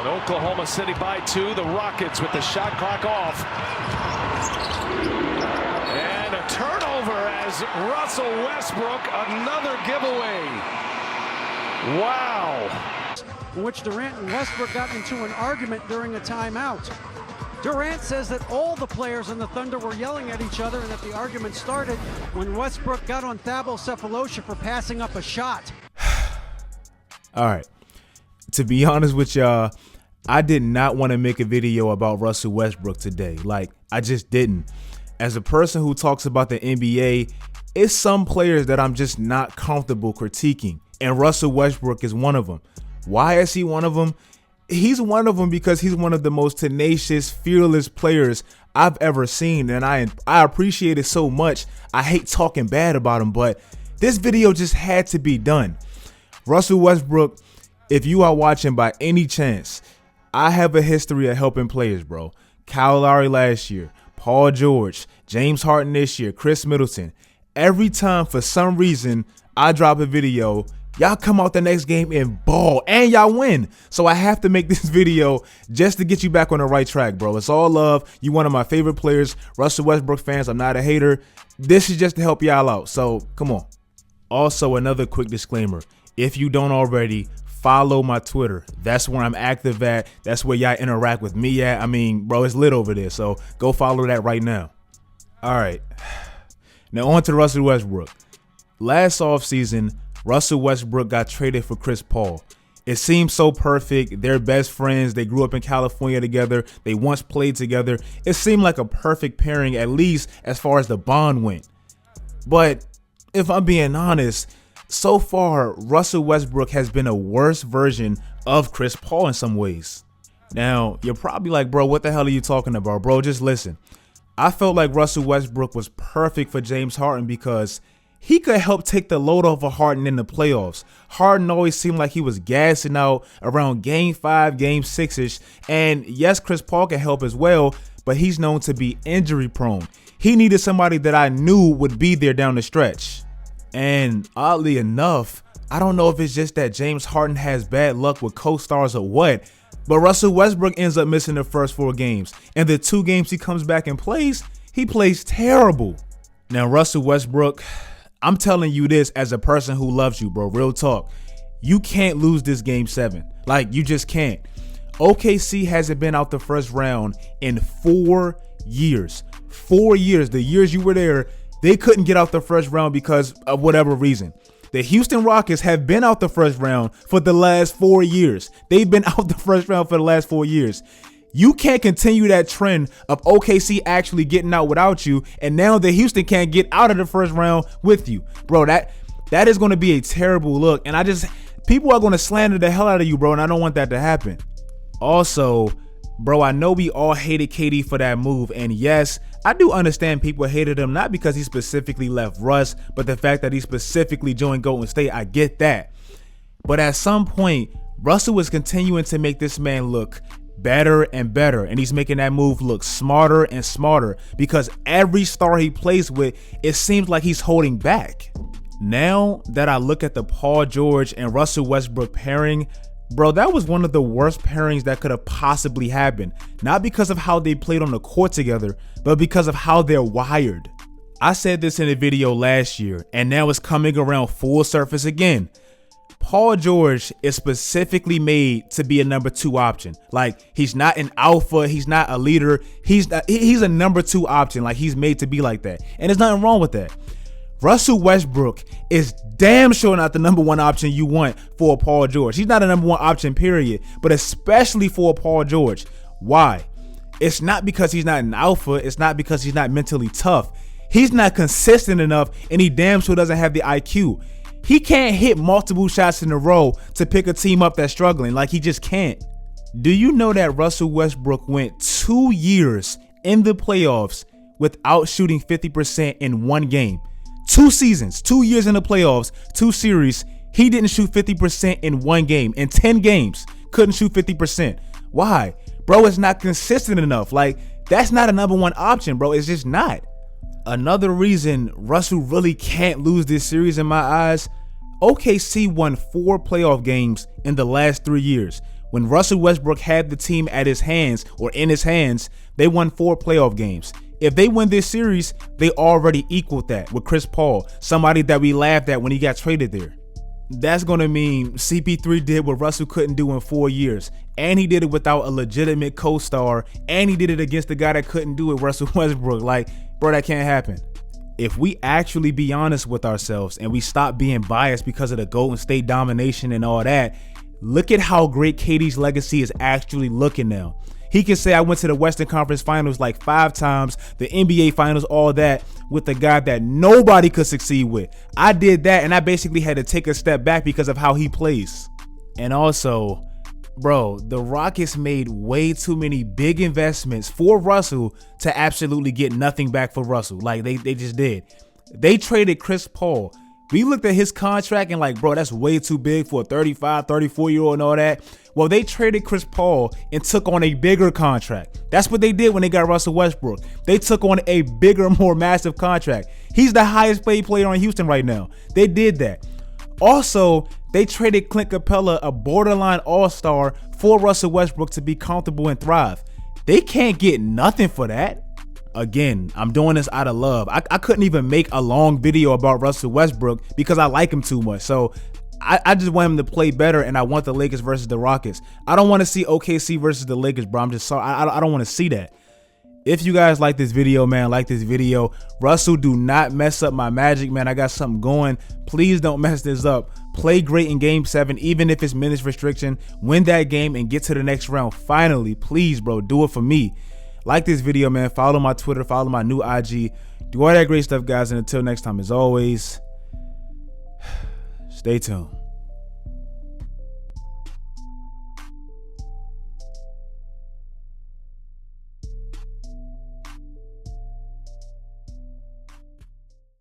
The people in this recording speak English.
And Oklahoma City by 2. The Rockets with the shot clock off. And a turnover as Russell Westbrook, another giveaway. Wow. In which Durant and Westbrook got into an argument during a timeout. Durant says that all the players in the Thunder were yelling at each other and that the argument started when Westbrook got on Thabo Sefolosha for passing up a shot. All right. To be honest with y'all, I did not want to make a video about Russell Westbrook today. Like, I just didn't. As a person who talks about the NBA, it's some players that I'm just not comfortable critiquing. And Russell Westbrook is one of them. Why is he one of them? He's one of them because he's one of the most tenacious, fearless players I've ever seen. And I appreciate it so much. I hate talking bad about him, but this video just had to be done. Russell Westbrook, if you are watching by any chance, I have a history of helping players, bro. Kyle Lowry last year, Paul George, James Harden this year, Chris Middleton. Every time, for some reason, I drop a video, y'all come out the next game and ball, and y'all win. So I have to make this video just to get you back on the right track, bro. It's all love. You one of my favorite players, Russell Westbrook fans. I'm not a hater. This is just to help y'all out. So come on. Also, another quick disclaimer. If you don't already, follow my Twitter. That's where I'm active at. That's where y'all interact with me at. I mean, bro, it's lit over there. So go follow that right now. All right. Now on to Russell Westbrook. Last offseason, Russell Westbrook got traded for Chris Paul. It seemed so perfect. They're best friends. They grew up in California together. They once played together. It seemed like a perfect pairing, at least as far as the bond went. But if I'm being honest, so far, Russell Westbrook has been a worse version of Chris Paul in some ways. Now, you're probably like, bro, what the hell are you talking about? Bro, just listen. I felt like Russell Westbrook was perfect for James Harden because he could help take the load off of Harden in the playoffs. Harden always seemed like he was gassing out around game 5, game 6-ish. And yes, Chris Paul can help as well, but he's known to be injury prone. He needed somebody that I knew would be there down the stretch. And oddly enough, I don't know if it's just that James Harden has bad luck with co-stars or what, but Russell Westbrook ends up missing the first 4 games. And the 2 games he comes back and plays, he plays terrible. Now, Russell Westbrook, I'm telling you this as a person who loves you, bro. Real talk. You can't lose this game 7. Like, you just can't. OKC hasn't been out the first round in 4 years. 4 years. The years you were there, they couldn't get out the first round because of whatever reason. The Houston Rockets have been out the first round for the last 4 years. They've been out the first round for the last 4 years. You can't continue that trend of OKC actually getting out without you, and now the Houston can't get out of the first round with you. Bro, that is going to be a terrible look, and people are going to slander the hell out of you, bro, and I don't want that to happen. Also, bro, I know we all hated KD for that move, and yes, I do understand people hated him not because he specifically left Russ, but the fact that he specifically joined Golden State. I get that. But at some point, Russell was continuing to make this man look better and better, and he's making that move look smarter and smarter because every star he plays with, it seems like he's holding back. Now that I look at the Paul George and Russell Westbrook pairing, bro, that was one of the worst pairings that could have possibly happened. Not because of how they played on the court together, but because of how they're wired. I said this in a video last year, and now it's coming around full surface again. Paul George is specifically made to be a number 2 option. Like, he's not an alpha, he's not a leader, he's a number 2 option. Like, he's made to be like that, and there's nothing wrong with that. Russell Westbrook is damn sure not the number 1 option you want for Paul George. He's not a number 1 option, period, but especially for Paul George. Why? It's not because he's not an alpha. It's not because he's not mentally tough. He's not consistent enough, and he damn sure doesn't have the IQ. He can't hit multiple shots in a row to pick a team up that's struggling. Like, he just can't. Do you know that Russell Westbrook went 2 years in the playoffs without shooting 50% in 1 game? 2 seasons, 2 years in the playoffs, 2 series, he didn't shoot 50% in 1 game. In 10 games, couldn't shoot 50%. Why? Bro, it's not consistent enough. Like, that's not a number 1 option, bro. It's just not. Another reason Russell really can't lose this series in my eyes, OKC won 4 playoff games in the last 3 years. When Russell Westbrook had the team at his hands or in his hands, they won 4 playoff games. If they win this series, they already equaled that with Chris Paul, somebody that we laughed at when he got traded there. That's going to mean CP3 did what Russell couldn't do in 4 years. And he did it without a legitimate co-star. And he did it against the guy that couldn't do it, Russell Westbrook. Like, bro, that can't happen. If we actually be honest with ourselves and we stop being biased because of the Golden State domination and all that, look at how great KD's legacy is actually looking now. He can say I went to the Western Conference Finals like 5 times, the NBA Finals, all that, with a guy that nobody could succeed with. I did that, and I basically had to take a step back because of how he plays. And also, bro, the Rockets made way too many big investments for Russell to absolutely get nothing back for Russell. Like, they just did. They traded Chris Paul. We looked at his contract and like, bro, that's way too big for a 35, 34-year-old and all that. Well, they traded Chris Paul and took on a bigger contract. That's what they did when they got Russell Westbrook. They took on a bigger, more massive contract. He's the highest paid player in Houston right now. They did that. Also, they traded Clint Capella, a borderline all-star, for Russell Westbrook to be comfortable and thrive. They can't get nothing for that. Again, I'm doing this out of love. I couldn't even make a long video about Russell Westbrook because I like him too much. So I just want him to play better, and I want the Lakers versus the Rockets. I don't want to see OKC versus the Lakers, bro. I'm just sorry. I don't want to see that. If you guys like this video, man, like this video. Russell, do not mess up my magic, man. I got something going. Please don't mess this up. Play great in Game 7, even if it's minutes restriction. Win that game and get to the next round. Finally, please, bro, do it for me. Like this video, man. Follow my Twitter. Follow my new IG. Do all that great stuff, guys. And until next time, as always, stay tuned.